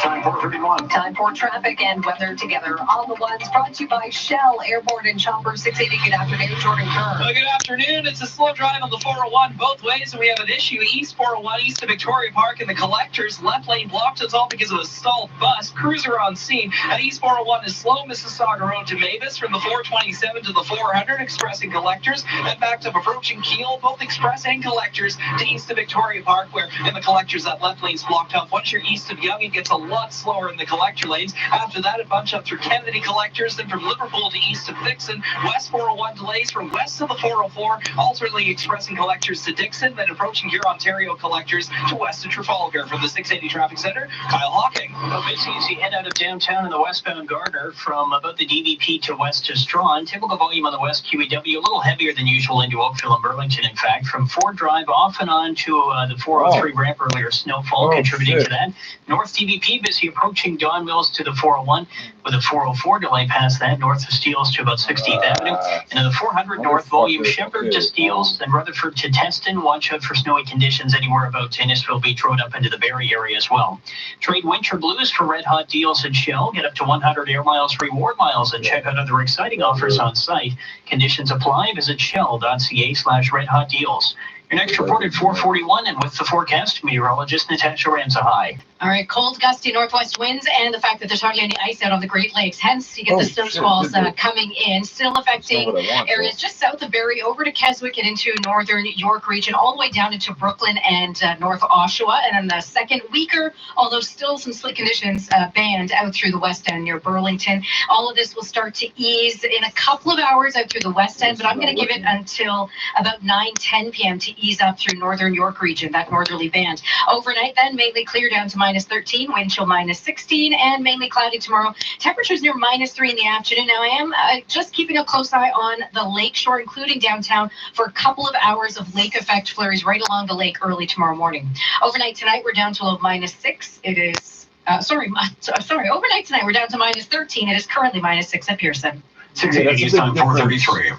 Time for 31.
Time for traffic and weather together on the ones brought to you by Shell Airborne and Chopper 680. Good afternoon, Jordan Kerr.
Well, good afternoon. It's a slow drive on the 401 both ways, and we have an issue east 401 east of Victoria Park and the collectors left lane blocked. It's all because of a stalled bus. Cruiser on scene at east 401 is slow. Mississauga Road to Mavis from the 427 to the 400 express and collectors, and backed up approaching Kiel, both express and collectors to east of Victoria Park, where in the collectors that left lane's blocked up. Once you're east of Yonge, it gets a lot slower in the collector lanes. After that, it bunch up through Kennedy collectors, then from Liverpool to east of Dixon. West 401 delays from west of the 404, alternately express and collectors to Dixon, then approaching here Ontario collectors to west of Trafalgar. From the 680 Traffic Center, Kyle Hawking.
Well, basically, as you head out of downtown in the westbound Gardner from about the DVP to west to Strawn, typical volume on the west QEW, a little heavier than usual into Oakville and Burlington, in fact. From Ford Drive off and on to the 403 ramp, earlier snowfall contributing to that. North DVP busy approaching Don Mills to the 401 with a 404 delay past that, north of Steeles to about 16th Avenue. And in the 400 north volume, Shepherd to Steeles, then Rutherford to Teston. Watch out for snowy conditions anywhere about Innisfil Beach Road up into the Barrie area as well. Trade winter blues for red hot deals at Shell. Get up to 100 air miles reward miles and check out other exciting offers on site. Conditions apply. Visit shell.ca/red hot deals. Your next report at 4:41, and with the forecast, meteorologist Natasha Ramsahai.
All right, cold, gusty northwest winds, and the fact that there's hardly any ice out on the Great Lakes. Hence, you get the snow squalls coming in, still affecting areas just south of Barrie, over to Keswick and into northern York region, all the way down into Brooklyn and North Oshawa. And then the second, weaker, although still some slick conditions, band out through the west end near Burlington. All of this will start to ease in a couple of hours out through the west end, but I'm going to give it until about 9-10 p.m. to ease up through northern York region, that northerly band. Overnight, then, mainly clear down to -13, wind chill -16, and mainly cloudy tomorrow. Temperatures near -3 in the afternoon. Now, I am just keeping a close eye on the lakeshore, including downtown, for a couple of hours of lake effect flurries right along the lake early tomorrow morning. Overnight tonight, we're down to low -6. It is, overnight tonight, we're down to -13. It is currently -6 at Pearson.
680 news time, 4:33.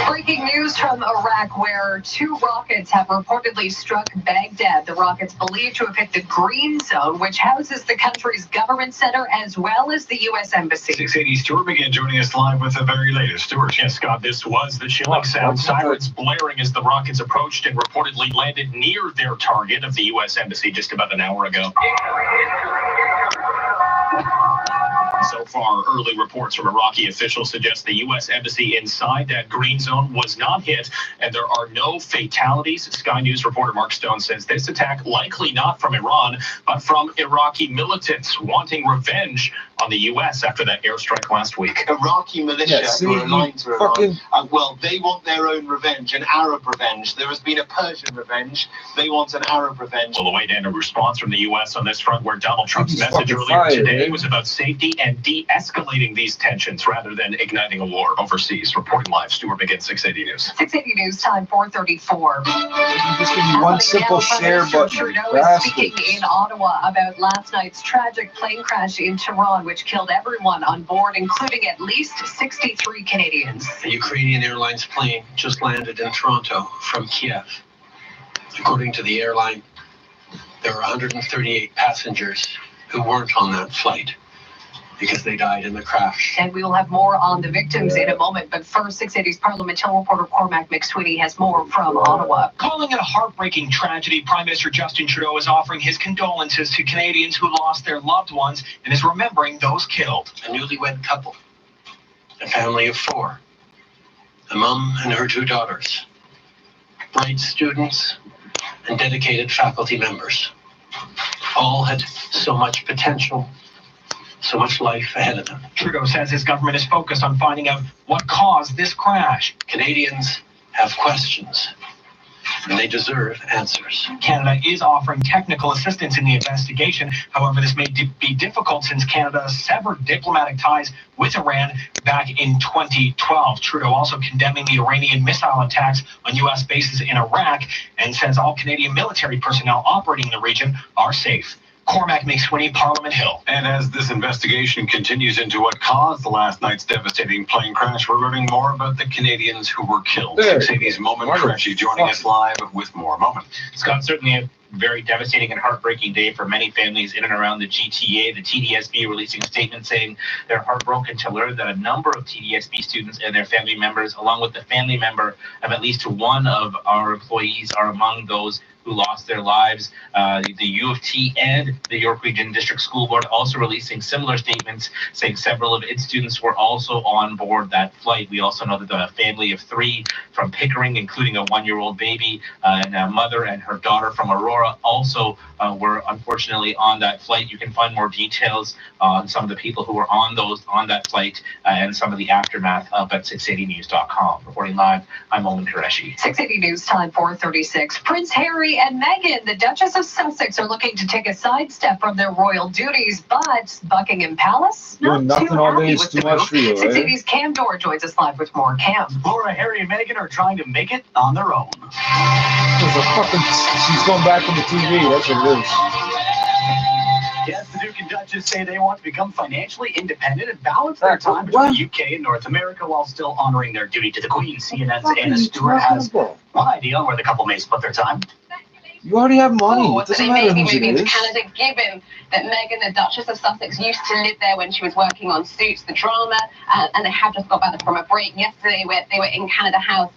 Breaking news from Iraq, where 2 rockets have reportedly struck Baghdad. The rockets believed to have hit the Green Zone, which houses the country's government center as well as the U.S. Embassy.
680 Stuart McGinn joining us live with the very latest. Stuart.
Yes, Scott, this was the chilling sound. Sirens blaring as the rockets approached and reportedly landed near their target of the U.S. Embassy just about an hour ago. So far, early reports from Iraqi officials suggest the U.S. Embassy inside that green zone was not hit, and there are no fatalities. Sky News reporter Mark Stone says this attack likely not from Iran, but from Iraqi militants wanting revenge on the U.S. after that airstrike last week.
Iraqi militia who are aligned to Iran. Well, they want their own revenge, an Arab revenge. There has been a Persian revenge. They want an Arab revenge.
We'll await a response from the U.S. on this front, where Donald Trump's message earlier today was about safety and de-escalating these tensions rather than igniting a war overseas. Reporting live, Stuart McGinn, 680 News.
680 News time, 4:34.
Just give me one simple share button.
Trudeau is speaking in Ottawa about last night's tragic plane crash in Tehran, which killed everyone on board, including at least 63 Canadians.
A Ukrainian Airlines plane just landed in Toronto from Kiev. According to the airline, there were 138 passengers who weren't on that flight because they died in the crash.
And we will have more on the victims in a moment. But first, 680's Parliament Hill reporter Cormac McSweeney has more from Ottawa.
Calling it a heartbreaking tragedy, Prime Minister Justin Trudeau is offering his condolences to Canadians who lost their loved ones and is remembering those killed.
A newlywed couple, a family of 4, a mom and her 2 daughters, bright students, and dedicated faculty members. All had so much potential, so much life ahead of them.
Trudeau says his government is focused on finding out what caused this crash.
Canadians have questions, and they deserve answers.
Canada is offering technical assistance in the investigation. However, this may be difficult since Canada severed diplomatic ties with Iran back in 2012. Trudeau also condemning the Iranian missile attacks on U.S. bases in Iraq and says all Canadian military personnel operating in the region are safe. Cormac McSweeney, Parliament Hill.
And as this investigation continues into what caused the last night's devastating plane crash, we're learning more about the Canadians who were killed. 680's Moment Crashy joining us live with more. Moment.
Scott, certainly a very devastating and heartbreaking day for many families in and around the GTA. The TDSB releasing a statement saying they're heartbroken to learn that a number of TDSB students and their family members, along with the family member of at least one of our employees, are among those who lost their lives. The U of T and the York Region District School Board also releasing similar statements saying several of its students were also on board that flight. We also know that the family of 3 from Pickering, including a 1-year-old baby and a mother and her daughter from Aurora, also were unfortunately on that flight. You can find more details on some of the people who were on that flight and some of the aftermath up at 680news.com. Reporting live, I'm Owen Qureshi.
680 News Time 4:36. Prince Harry and Meghan, the Duchess of Sussex, are looking to take a sidestep from their royal duties, but Buckingham Palace not
nothing
too
all day
happy
is
with
too
the
much
move.
for you,
680's Cam Dorr joins us live with more. Cam.
Laura, Harry, and Meghan are trying to make it on their own.
She's going back on the TV. That's what it is.
Yes, the Duke and Duchess say they want to become financially independent and balance their time between the UK and North America while still honoring their duty to the Queen. CNN's Anna Stewart has one idea on where the couple may split their time.
You already have money. It
So
doesn't
they
matter
may be
who's it
moving to
is.
Canada, given that Meghan, the Duchess of Sussex, used to live there when she was working on Suits, the drama, and they have just got back from a break yesterday where they were in Canada House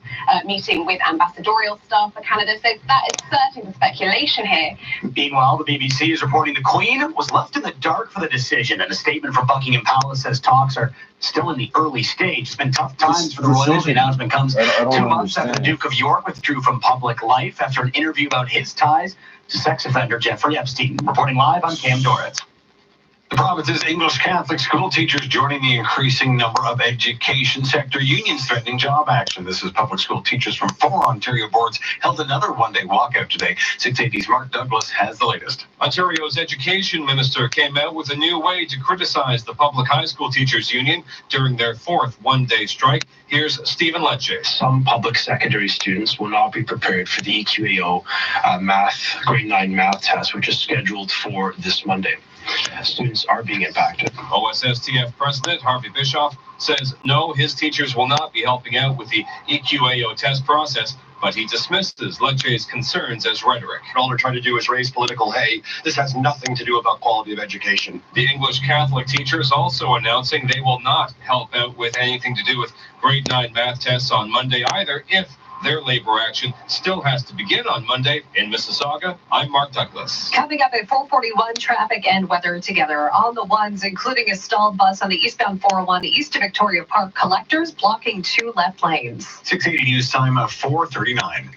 meeting with ambassadorial staff for Canada. So that is certainly the speculation here.
Meanwhile, the BBC is reporting the Queen was left in the dark for the decision, and a statement from Buckingham Palace says talks are still in the early stage. It's been tough times for the royals. The announcement comes 2 months after the Duke of York withdrew from public life after an interview about his ties to sex offender Jeffrey Epstein. Reporting live, I'm Cam Doritz.
The province's English Catholic school teachers joining the increasing number of education sector unions threatening job action. This is public school teachers from 4 Ontario boards held another one-day walkout today. 680's Mark Douglas has the latest.
Ontario's education minister came out with a new way to criticize the public high school teachers union during their 4th one-day strike. Here's Stephen Lecce.
Some public secondary students will not be prepared for the EQAO grade 9 math test, which is scheduled for this Monday. Students are being impacted.
OSSTF President Harvey Bischoff says no, his teachers will not be helping out with the EQAO test process, but he dismisses Lecce's concerns as rhetoric.
All they're trying to do is raise political hay. This has nothing to do about quality of education.
The English Catholic teachers also announcing they will not help out with anything to do with grade 9 math tests on Monday either, if their labor action still has to begin on Monday in Mississauga. I'm Mark Douglas.
Coming up at 4:41, traffic and weather together on the ones, including a stalled bus on the eastbound 401 east to Victoria Park. Collectors blocking 2 left lanes.
680 News Time 4:39.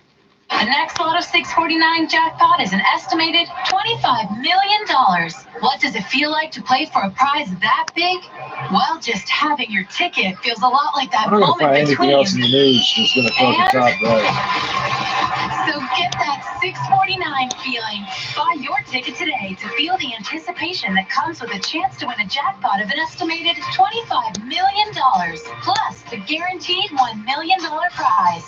The next lot of 649 jackpot is an estimated $25 million. What does it feel like to play for a prize that big? Well, just having your ticket feels a lot like that
I'm not
moment
gonna find anything
between.
else in the news that's gonna fucking top right.
So get that 649 feeling. Buy your ticket today to feel the anticipation that comes with a chance to win a jackpot of an estimated $25 million, plus the guaranteed $1 million prize.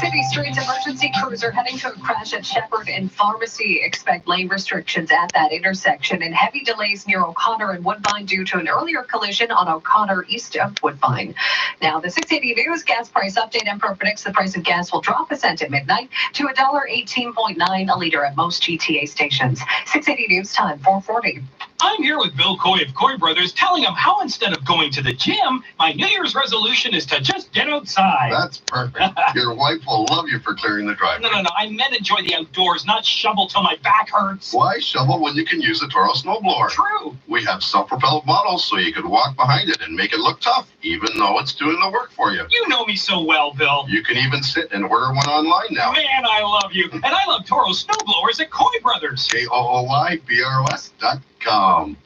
City Streets emergency cruiser heading to a crash at Shepherd and Pharmacy. Expect lane restrictions at that intersection and heavy delays near O'Connor and Woodbine due to an earlier collision on O'Connor east of Woodbine. Now, the 680 News gas price update. Emperor predicts the price of gas will drop a cent at midnight to $1.18.9 a liter at most GTA stations. 680 News Time 4:40.
I'm here with Bill Coy of Coy Brothers, telling him how instead of going to the gym, my New Year's resolution is to just get outside.
That's perfect. Your wife will love you for clearing the driveway.
No. I meant enjoy the outdoors, not shovel till my back hurts.
Why shovel when you can use a Toro snowblower?
True.
We have self-propelled models so you can walk behind it and make it look tough, even though it's doing the work for you.
You know me so well, Bill.
You can even sit and order one online now.
Man, I love you. And I love Toro snowblowers at Coy Brothers.
KOOYBROS.com.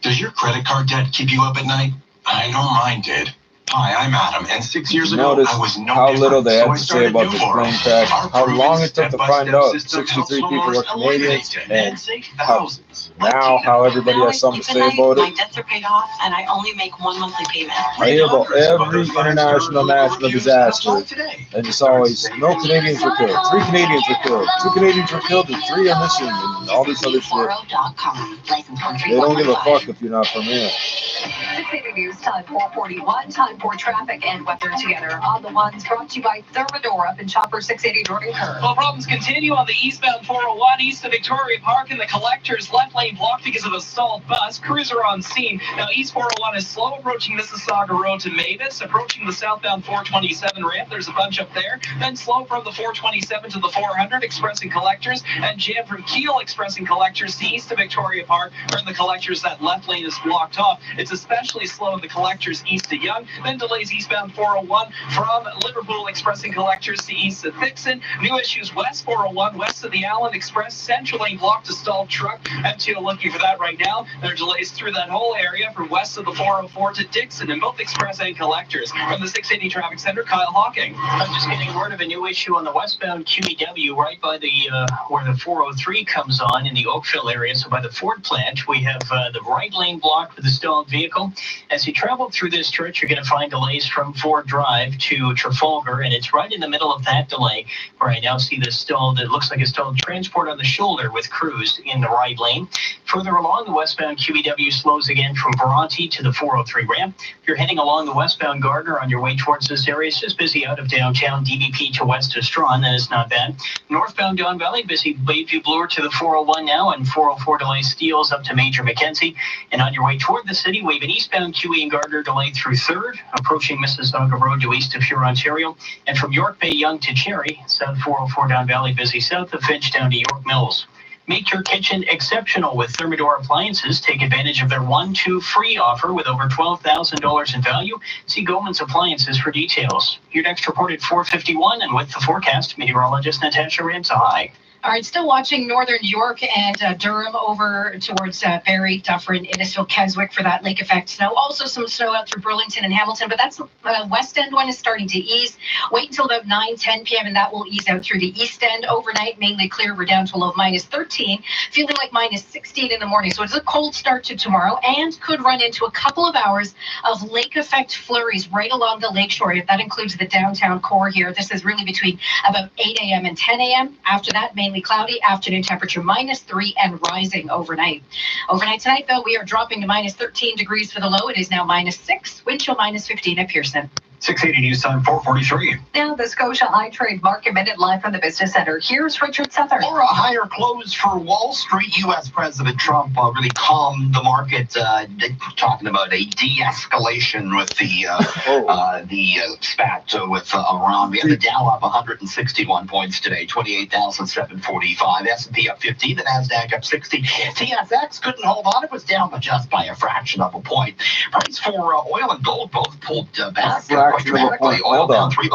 Does your credit card debt keep you up at night? I know mine did. Hi, I'm Adam, and 6 years ago,
Notice
I was no
how little they had
different.
to
So I
say about
started
this
Newborn.
plane crash,
Our
how
proven
long it took to
step-by-step
find out
system
63
helps
people were
homeowners
Canadians,
eliminate
and
save
how,
thousands.
now how everybody has something to say about
My
it.
debts are paid off, and I only make one monthly payment.
I hear about every international national disaster, and it's always, no Canadians were killed, 3 Canadians were killed, 2 Canadians were killed, and 3 are missing, and all this other shit. They don't give a fuck if you're not from here.
680 News, time 441, time for traffic and weather together on the ones brought to you by Thermador up in Chopper 680 Jordan Kerr.
Well, problems continue on the eastbound 401 east of Victoria Park and the Collectors. Left lane blocked because of a stalled bus. Crews are on scene. Now, East 401 is slow approaching Mississauga Road to Mavis. Approaching the southbound 427 ramp, there's a bunch up there. Then slow from the 427 to the 400, expressing Collectors. And jam from Keele, expressing Collectors to east of Victoria Park. Or in the Collectors, that left lane is blocked off. It's especially slow in the Collectors east to Yonge. Then delays eastbound 401 from Liverpool, expressing Collectors to east of Dixon. New issues west 401, west of the Allen Express. Central lane blocked to stalled truck. M2 looking for that right now. There are delays through that whole area from west of the 404 to Dixon in both Express and Collectors. From the 680 Traffic Center, Kyle Hawking.
I'm just getting word of a new issue on the westbound QEW right by the where the 403 comes on in the Oakville area. So by the Ford plant, we have the right lane blocked with a stalled vehicle. As you travel through this stretch, you're going to find delays from Ford Drive to Trafalgar, and it's right in the middle of that delay where I now see this stalled, it looks like a stalled transport on the shoulder with crews in the right lane. Further along, the westbound QEW slows again from Bronte to the 403 ramp. If you're heading along the westbound Gardner on your way towards this area, it's just busy out of downtown DVP to west of Strawn, and it's not bad. Northbound Don Valley, busy Bayview Bloor to the 401 now, and 404 delay Steeles up to Major Mackenzie. And on your way toward the city, we have an eastbound QE and Gardner delayed through 3rd, approaching Mississauga Road to east of Huron, Ontario. And from York Bay Yonge to Cherry, south 404 Don Valley, busy south of Finch down to York Mills. Make your kitchen exceptional with Thermador Appliances. Take advantage of their 1-2 free offer with over $12,000 in value. See Goldman's Appliances for details. Your next report at 4:51, and with the forecast, meteorologist Natasha Ramsahai.
All right, still watching northern York and Durham over towards Barrie, Dufferin, Innisfil, Keswick for that lake effect snow. Also some snow out through Burlington and Hamilton, but that's west end one is starting to ease. Wait until about 9-10 p.m. and that will ease out through the east end. Overnight, mainly clear. We're down to a low of -13, feeling like -16 in the morning. So it's a cold start to tomorrow and could run into a couple of hours of lake effect flurries right along the lakeshore. That includes the downtown core here. This is really between about 8 a.m. and 10 a.m. After that, mainly cloudy, afternoon temperature -3 and rising overnight. Overnight tonight, though, we are dropping to -13 degrees for the low. It is now -6, wind chill -15 at Pearson.
680 News Time 443.
Now the Scotia iTrade Market Minute live from the Business Center. Here's Richard Southern.
For a higher close for Wall Street, U.S. President Trump really calmed the market, talking about a de-escalation with the spat with Iran. We have the Dow up 161 points today, 28,745. S&P up 50, the Nasdaq up 60. TSX couldn't hold on; it was down, but just by a fraction of a point. Price for oil and gold both pulled back. Quite dramatically. Oil down $3,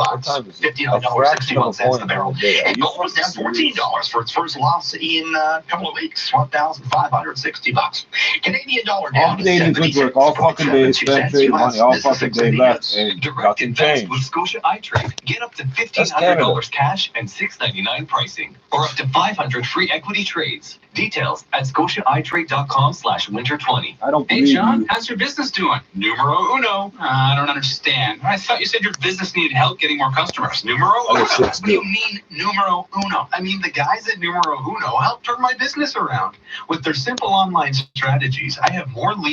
$59.61 the barrel. And gold was down $14 for its first loss in a couple of weeks, $1,560. Canadian dollar down.
All Canadians would work all fucking day, spend trade money all fucking day left, and nothing changed.
With Scotia iTrade, get up to $1,500 cash and $6.99 pricing, or up to 500 free equity trades. Details at scotiaitrade.com/winter20.
I don't
Hey, John, how's your business doing? Numero uno. I don't understand. I thought you said your business needed help getting more customers. Numero uno. What do you mean, numero uno? I mean, the guys at Numero Uno helped turn my business around. With their simple online strategies, I have more leads